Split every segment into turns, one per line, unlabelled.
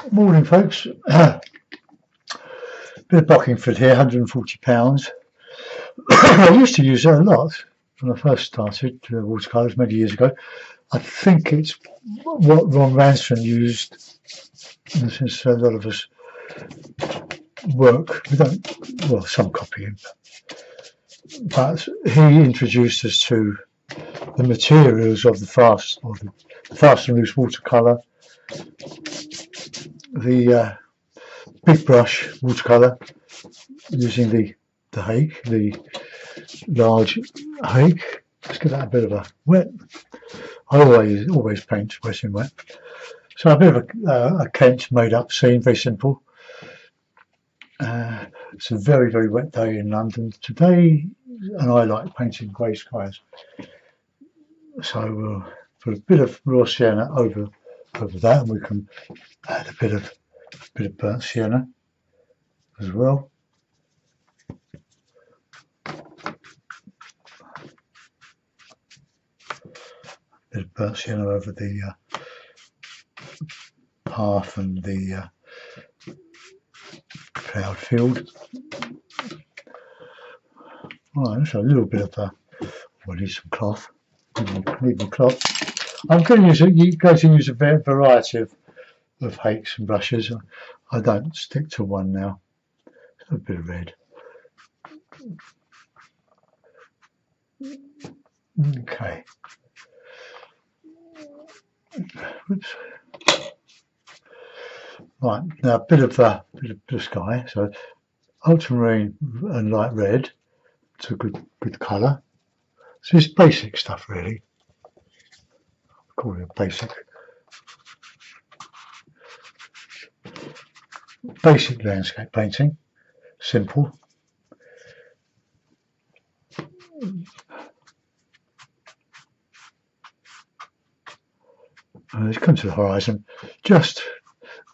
Morning, folks. Bit of Bockingford here, £140. I used to use it a lot when I first started watercolours many years ago. I think it's what Ron Ransford used, since a lot of us work. We don't, well, some copying, but he introduced us to the materials of the fast and loose watercolour, the big brush watercolour using the hake, the large hake. Let's give that a bit of a wet. I always paint wet in wet. So a bit of a Kent made up scene, very simple. It's a very, very wet day in London today, and I like painting grey skies. So we'll put a bit of raw sienna over that, and we can add a bit of burnt sienna as well. Bit of burnt sienna over the path and the cloud field. Right, so a little bit of we'll need some cloth. Need the cloth. I'm going to use it. You guys can use a variety of hakes and brushes. I don't stick to one now. A bit of red. Okay. Oops. Right, now a bit of sky. So ultramarine and light red. It's a good colour. So it's basic stuff, really. I call it basic landscape painting. Simple. And let's come to the horizon. Just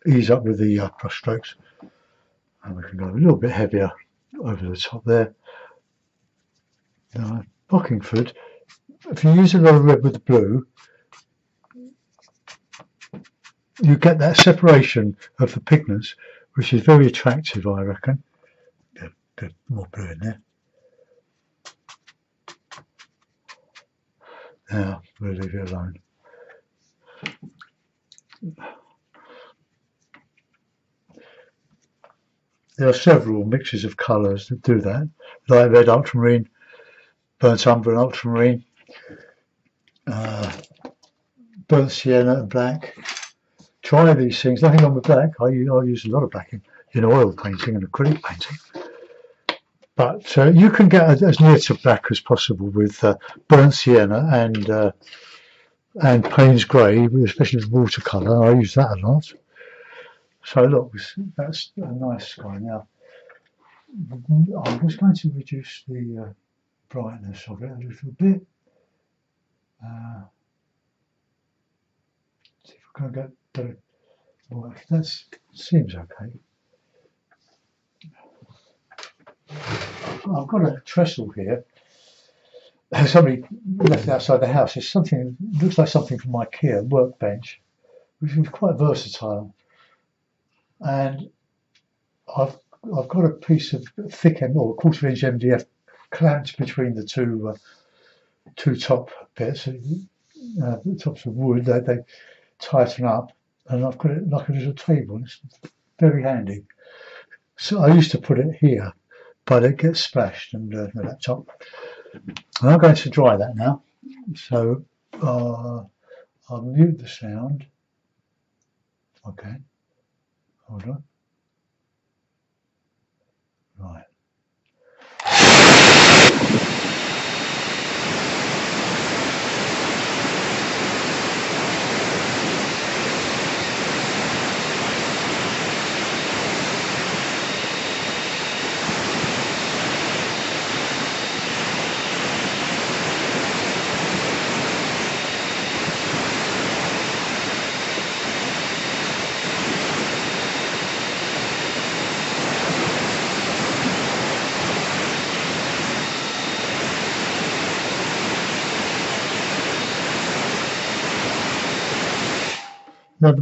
ease up with the brush strokes, and we can go a little bit heavier over the top there. Now, Bockingford, if you use a lot of red with the blue, you get that separation of the pigments, which is very attractive, I reckon. Get more blue in there. Now we'll leave it alone. There are several mixes of colours that do that. Light red, ultramarine, burnt umber and ultramarine, burnt sienna and black. Try these things. Nothing wrong with black. I use a lot of black in oil painting and acrylic painting. But you can get as near to black as possible with burnt sienna and Payne's grey, especially with watercolour. I use that a lot. So look, that's a nice sky. Now I'm just going to reduce the brightness of it a little bit. See if I can get better. Well, that seems okay. I've got a trestle here. Somebody left it outside the house. It's something. It looks like something from IKEA workbench, which is quite versatile. And I've got a piece of thick or 1/4 inch MDF clamped between the two top bits. The tops of wood. They tighten up, and I've got it like a little table. It's very handy. So I used to put it here, but it gets splashed and the laptop. And I'm going to dry that now. So I'll mute the sound. Okay. Hold on. Right. Now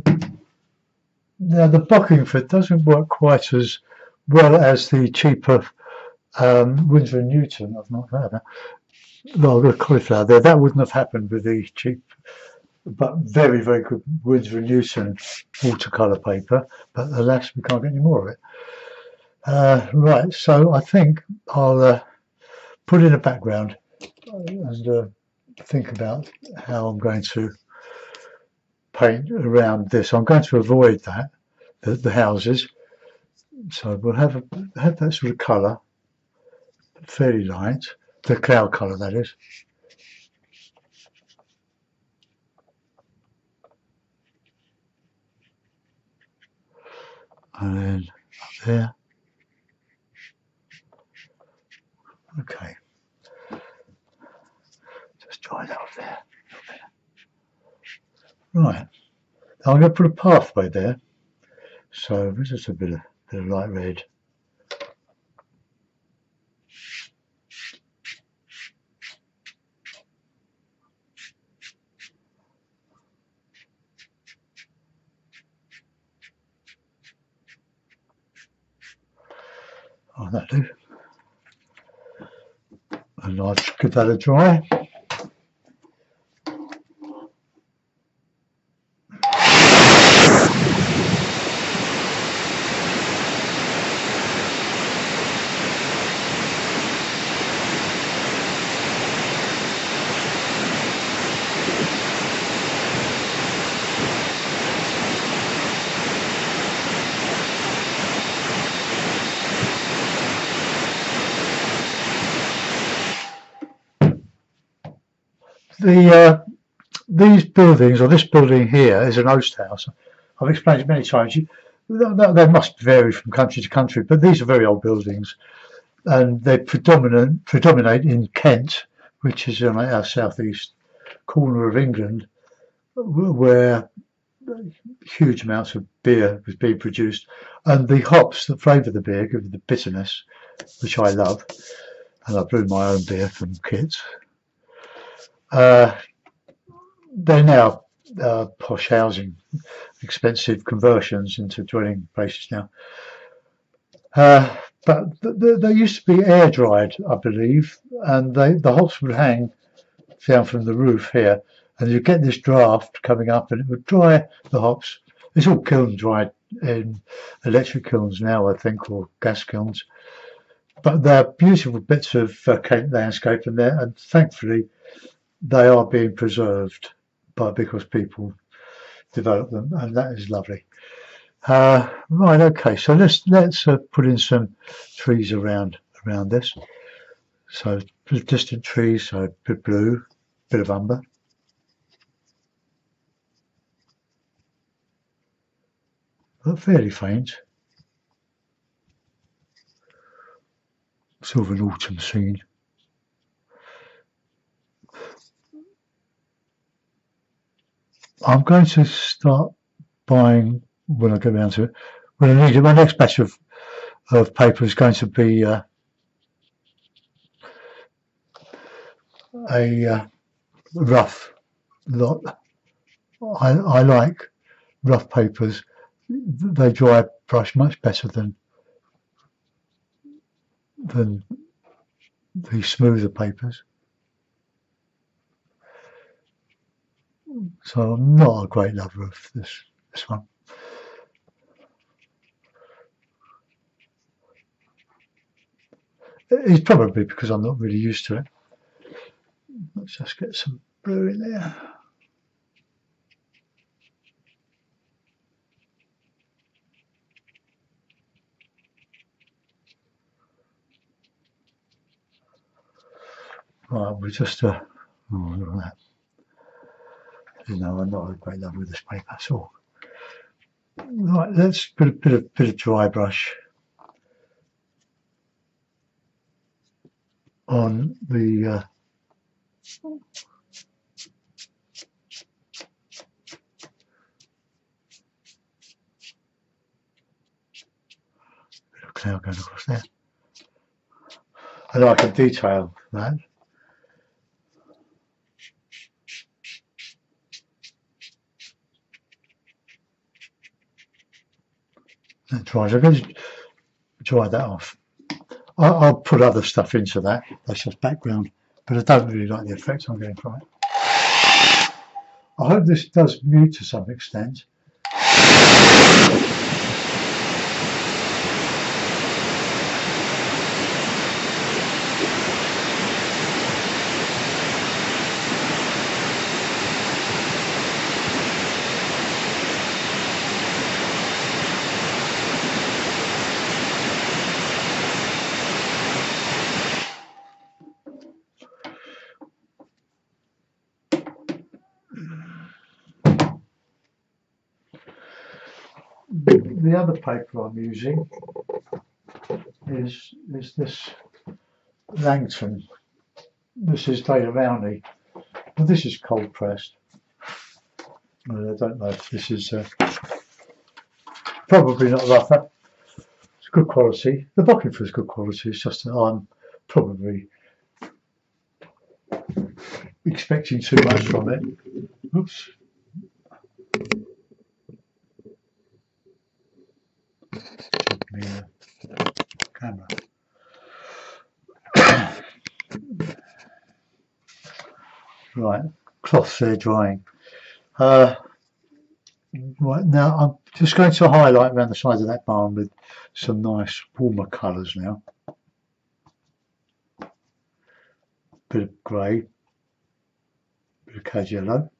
Now the Bockingford doesn't work quite as well as the cheaper Winsor and Newton. I've not heard that. No, the cauliflower there. That wouldn't have happened with the cheap, but very, very good Winsor and Newton watercolour paper. But alas, we can't get any more of it. Right, so I think I'll put in a background and think about how I'm going to paint around this. I'm going to avoid that, the houses. So we'll have that sort of colour, fairly light, the cloud colour that is. And then up there. Okay. Just dry that off there. Right. I'm going to put a pathway there. So this is a bit of light red. Oh, that'll do. And I'll give that a dry. These buildings, or this building here, is an host house. I've explained it many times. They must vary from country to country, but these are very old buildings, and they predominate in Kent, which is in our southeast corner of England, where huge amounts of beer was being produced, and the hops that flavour the beer give it the bitterness, which I love, and I brew my own beer from kits. They're now posh housing, expensive conversions into dwelling places now. But they used to be air dried, I believe, and the hops would hang down from the roof here, and you get this draft coming up, and it would dry the hops. It's all kiln dried in electric kilns now, I think, or gas kilns. But they're beautiful bits of Kent landscape, and thankfully they are being preserved because people develop them, and that is lovely. Right, okay, so let's put in some trees around this. So distant trees, so a bit blue, bit of umber. But fairly faint. Sort of an autumn scene. I'm going to start buying, when I get around to it, when I need it. My next batch of paper is going to be a rough lot. I like rough papers. They dry brush much better than the smoother papers. So I'm not a great lover of this one. It's probably because I'm not really used to it. Let's just get some blue in there. Right, we're just oh, look at that. You know, I'm not a great lover of this paper at all. Right, let's put a bit of dry brush on the bit of cloud going across there. And I can detail that. That dries. I'm going to dry that off. I'll put other stuff into that. That's just background, but I don't really like the effect I'm getting from it. I hope this does mute to some extent. The other paper I'm using is this Langton. This is Data Rowney, but this is cold pressed. I don't know if this is probably not rougher. It's good quality. The booking for is good quality. It's just that I'm probably expecting too much from it. Oops. Camera. Right, cloth there drying. Right now I'm just going to highlight around the sides of that barn with some nice warmer colours now. Bit of grey, bit of cad yellow,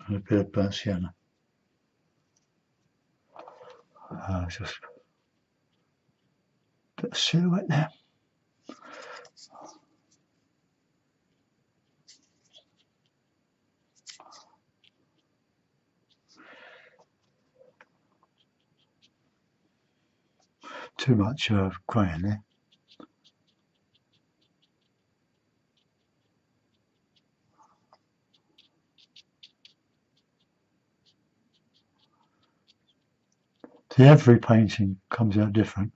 and a bit of burnt sienna. Just a bit of silhouette there. Too much grey in there. See, every painting comes out different.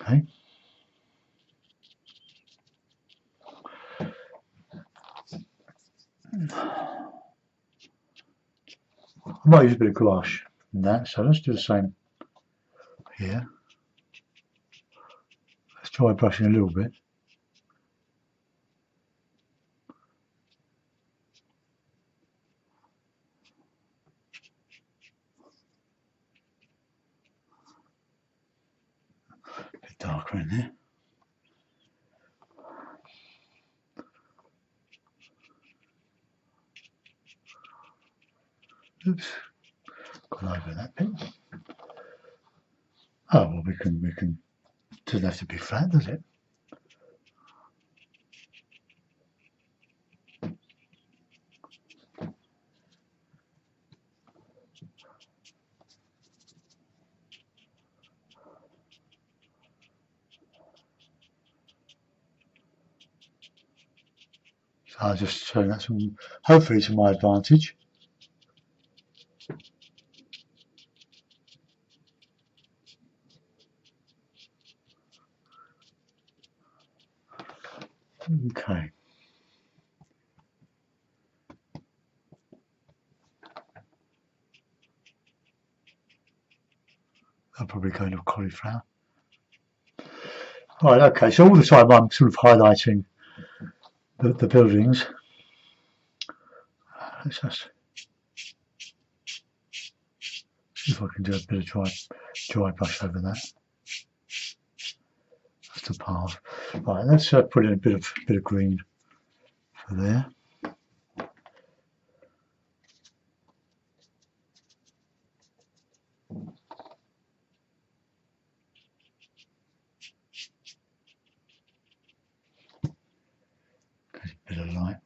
Okay. I might use a bit of gouache in that, so let's do the same here. Let's try brushing a little bit. A bit darker in there. Oops, gone over that bit. Oh well, we can. Doesn't have to be flat, does it? So I'll just turn that hopefully to my advantage. Okay. I'm probably going to cauliflower. Right, okay, so all the time I'm sort of highlighting the buildings. Let's just see if I can do a bit of dry brush over that. That's the path. Right, let's put in a bit of green for there. A bit of light.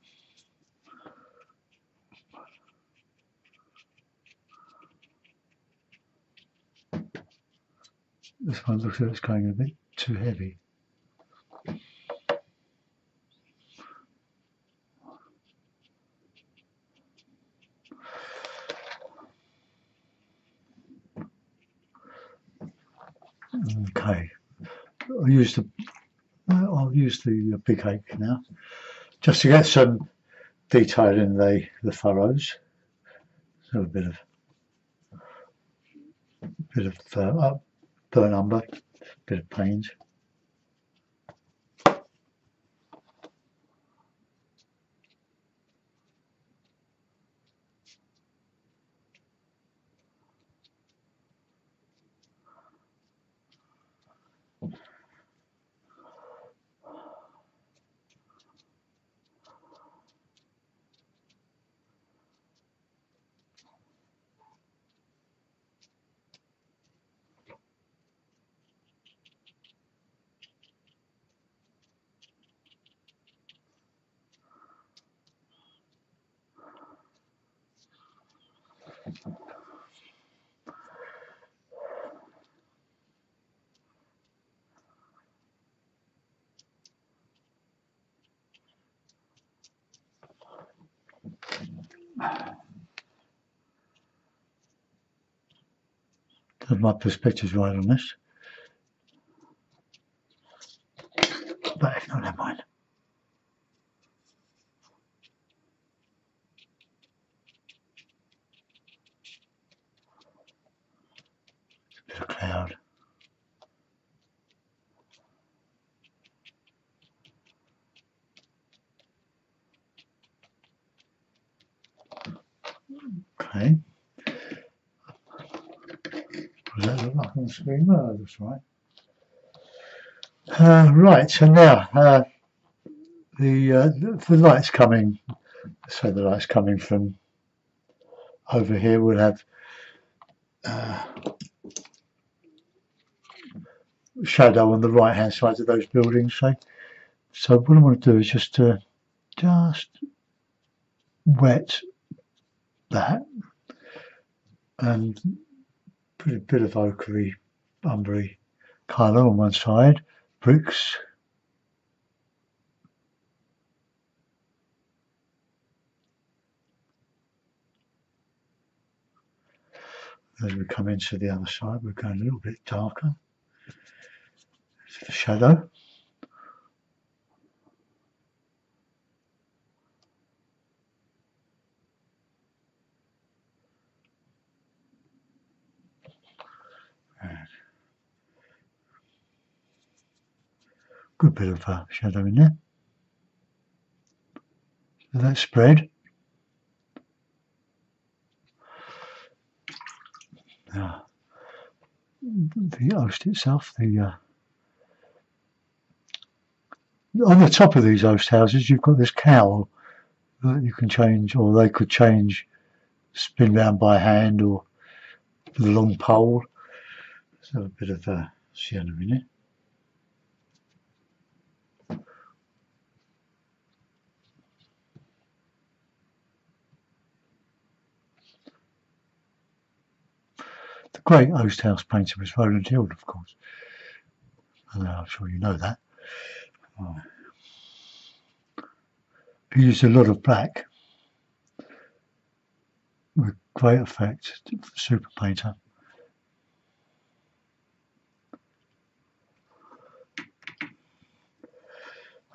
This one looks like it's going a bit too heavy. Okay, I used the. I I'll use the big H now, just to get some detail in the furrows. So a bit of burnt umber, bit of paint. My perspective's right on this, but if not, never mind. A bit of cloud. Okay. Does that look like on the screen? No, that's right. Right, so now the light's coming. So the light's coming from over here. We'll have shadow on the right hand side of those buildings. So what I want to do is just wet that and put a bit of ochre umbery colour on one side, bricks. As we come into the other side, we're going a little bit darker. The shadow. Good bit of shadow in there. So that's spread. Now, the host itself, on the top of these host houses, you've got this cowl that you can change, or they could change, spin round by hand, or with a long pole. So a bit of sienna in it. The great host house painter was Roland Hill, of course. I'm sure you know that. He used a lot of black with great effect. Super painter.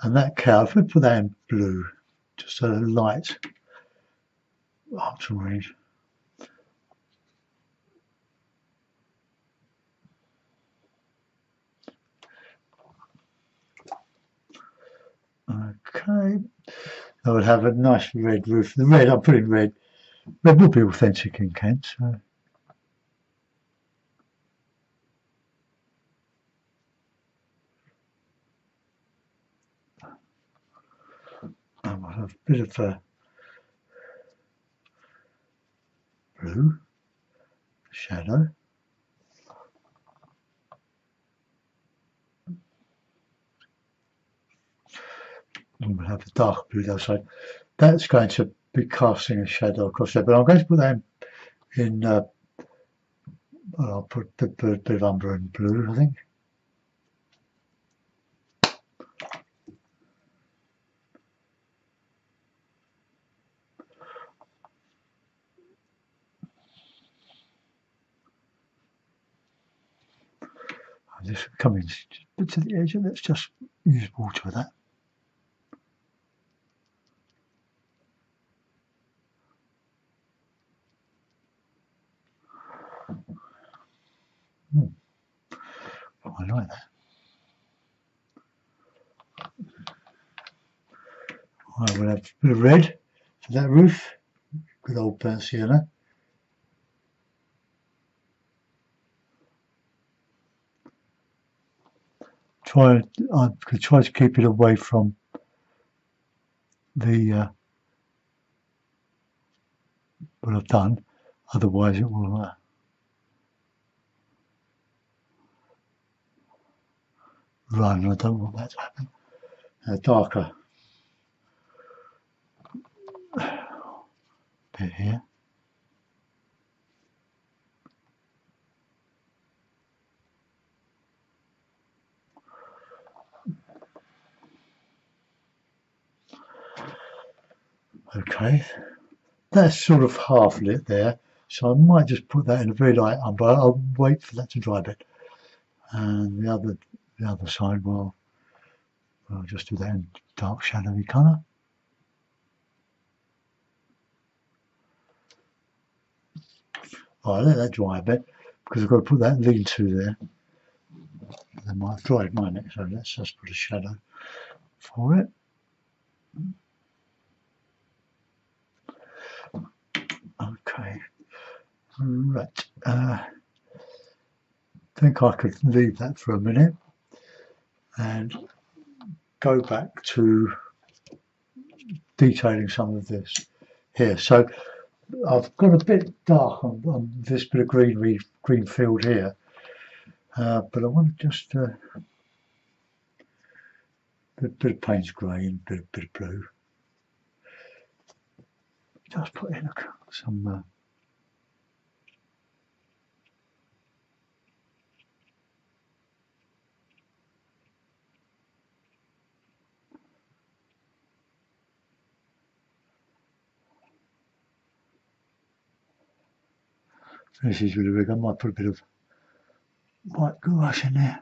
And that cow, if we put that in blue, just a light up to read. Okay, I would have a nice red roof. The red, I'm putting red. Red would be authentic in Kent. So. I'll have a bit of blue shadow. And we'll have a dark blue the other side. That's going to be casting a shadow across there, but I'm going to put that in well, I'll put a bit of umber and blue, I think. This coming to the edge, and let's just use water with that. I like that. I will have a bit of red for that roof. Good old burnt sienna. I could try to keep it away from the what I've done, otherwise it will run. I don't want that to happen. Darker bit here. Okay, that's sort of half lit there, so I might just put that in a very light umber. I'll wait for that to dry a bit, and the other side, well, I'll just do that in dark shadowy colour. I'll let that dry a bit because I've got to put that lean-to there. That might have dried, mightn't it? So let's just put a shadow for it. Okay, right. I think I could leave that for a minute and go back to detailing some of this here. So I've got a bit dark on this bit of green field here, but I want to just a bit of Payne's grey and a bit of blue. Just put in some this is really big. I might put a bit of white gouache in there.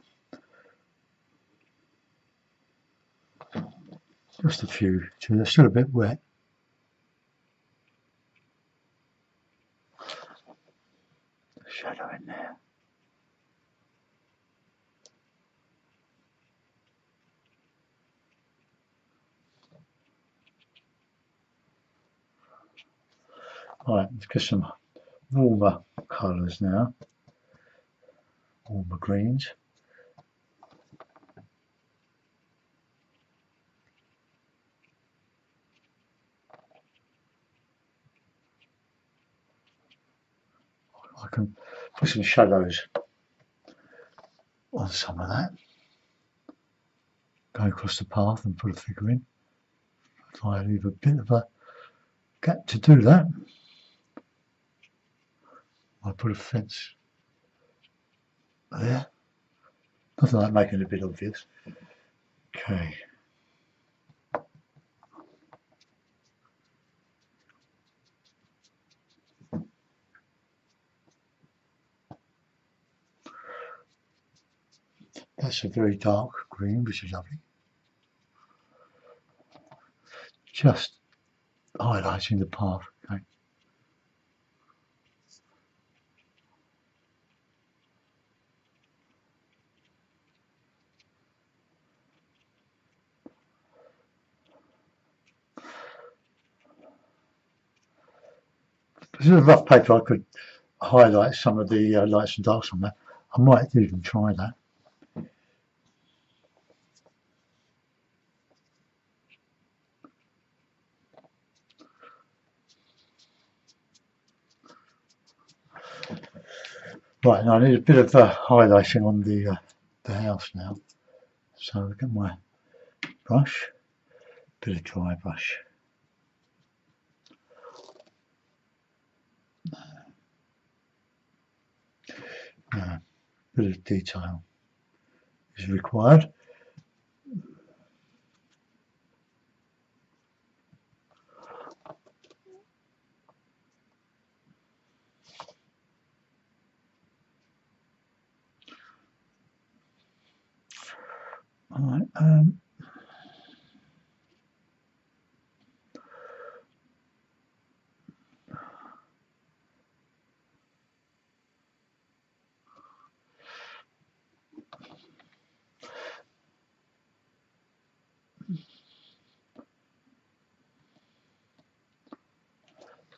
Just a few, so they're still a bit wet. Shadow in there. Right, let's get some warmer colours now. Warmer greens. I can put some shadows on some of that. Go across the path and put a figure in. I leave a bit of a gap to do that. I put a fence there. Nothing like making it a bit obvious. Okay. That's a very dark green, which is lovely. Just highlighting the path. Okay. This is a rough paper. I could highlight some of the lights and darks on that. I might even try that. Right, now I need a bit of highlighting on the house now. So I've got my brush, bit of dry brush. Bit of detail is required. All right. Um,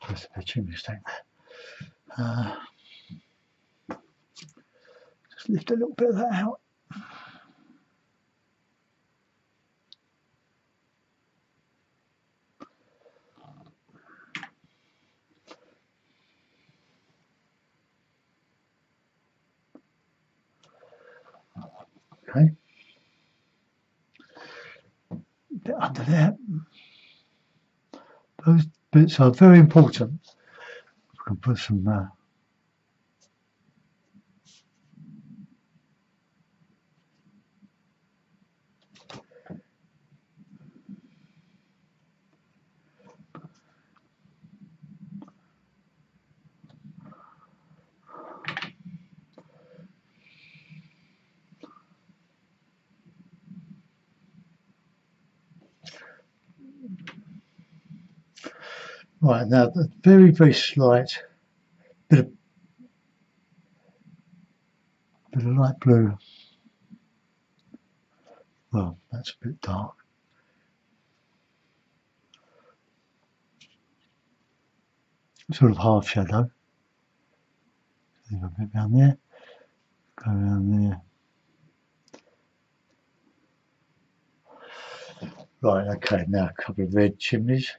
There's a chimney stack there. Just lift a little bit of that out. Okay. A bit under there. Those bits are very important. We can put some right now. The very slight bit of light blue. Well, that's a bit dark. Sort of half shadow. Leave a bit down there. Go around there. Right, okay, now a couple of red chimneys.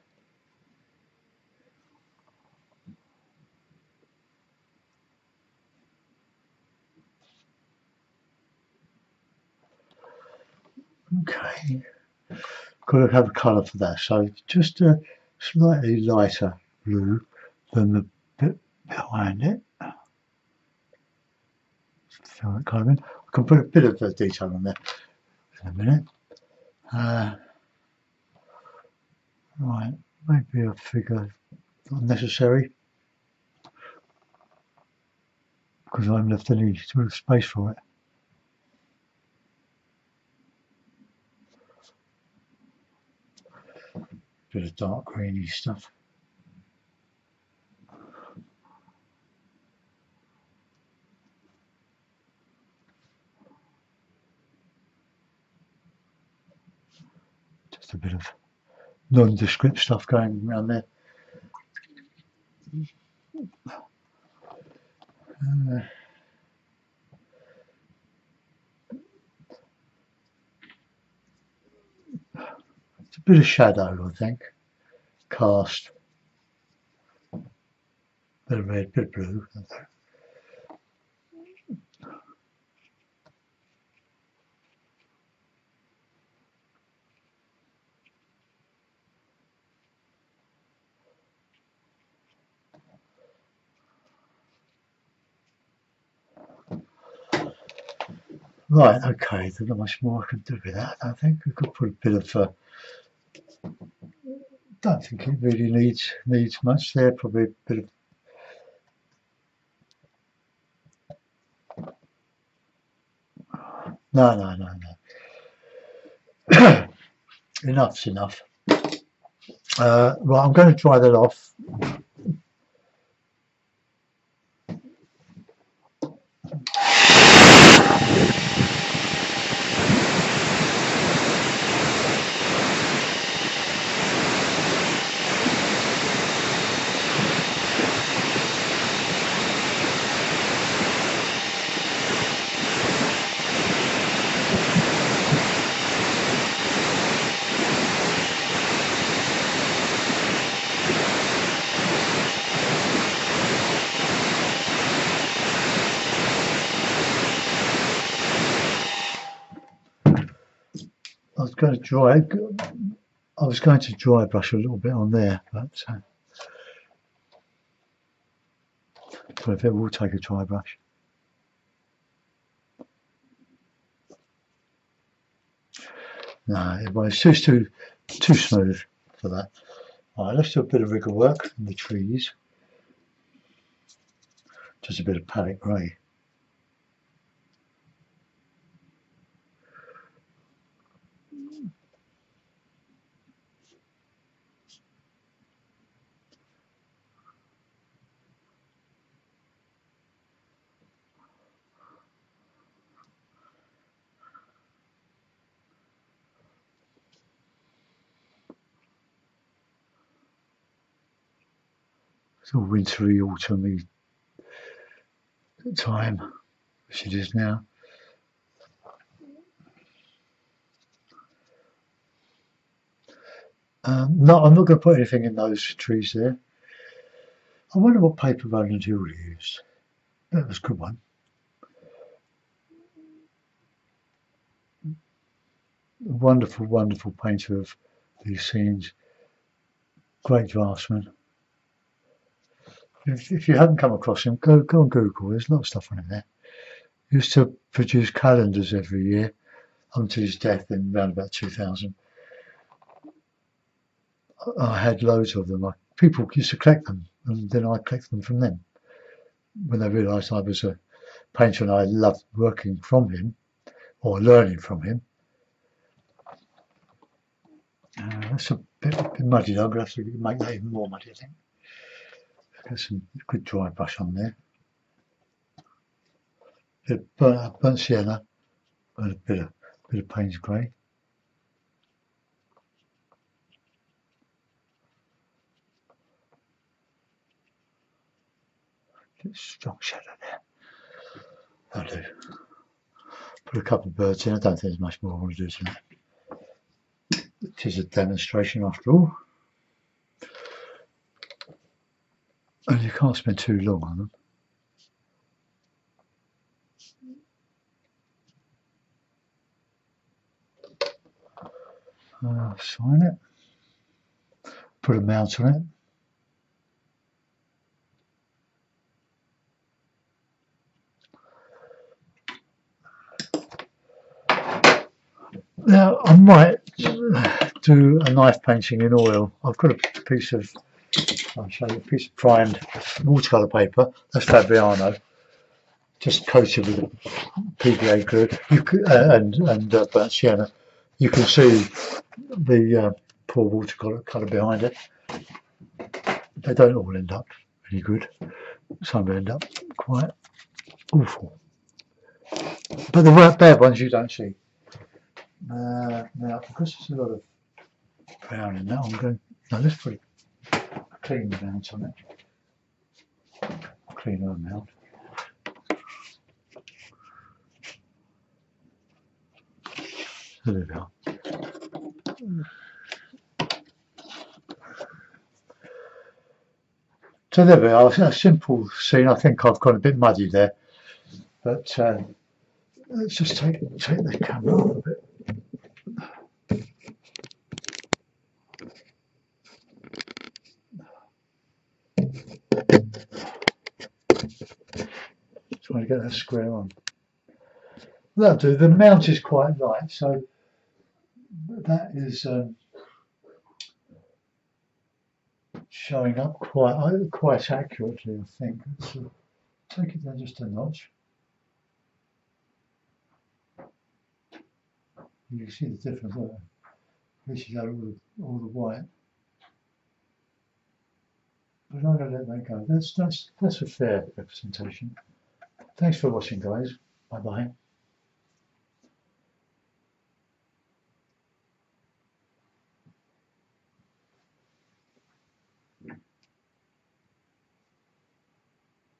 Okay, got to have a colour for that, so just a slightly lighter blue than the bit behind it. Fill that colour in. I can put a bit of detail on there in a minute. Right, maybe a figure not necessary because I haven't left any sort of space for it. Bit of dark greeny stuff. Just a bit of nondescript stuff going around there. It's a bit of shadow, I think. Cast. Bit of red, bit of blue. Right, okay, there's not much more I can do with that. I think we could put a bit of. Don't think it really needs much there. Probably a bit of. No. Enough's enough. Right, I'm going to dry that off. I was going to dry brush a little bit on there, but so if it will take a dry brush. No, it's just too smooth for that. All right, let's do a bit of rigger work in the trees. Just a bit of palette grey. It's all wintry, autumny time, which it is now. No, I'm not going to put anything in those trees there. I wonder what paper Roland Hill used. That was a good one. A wonderful, wonderful painter of these scenes. Great draftsman. If you haven't come across him, go on Google. There's a lot of stuff on him there. He used to produce calendars every year until his death in around about 2000. I had loads of them. People used to collect them, and then I collected them from them. When they realised I was a painter and I loved working from him or learning from him. That's a bit muddy. I'm going to have to make that even more muddy, I think. Get some good dry brush on there. Burnt sienna and a bit of Payne's grey. Get a strong shadow there. That'll do. Put a couple of birds in. I don't think there's much more I want to do to that. It is a demonstration after all. And you can't spend too long on them. Sign it. Put a mount on it. Now I might do a knife painting in oil. I've got a piece of, I'll show you a piece of primed watercolour paper. That's Fabriano, just coated with PVA glue. You could, and burnt sienna. You can see the poor watercolour behind it. They don't all end up really good. Some end up quite awful. But the bad ones you don't see. Now, because there's a lot of brown in that, I'm going. No, let's put a clean mount on it. Cleaner mount. So there we are. So there we are. A simple scene. I think I've gone a bit muddy there, but let's just take the camera off a bit. Trying to get that square on. That'll do. The mount is quite light, so that is showing up quite accurately, I think. Let's take it down just a notch. You can see the difference there. This is out all the white. But I'm going to let that go. That's a fair representation. Thanks for watching, guys. Bye bye.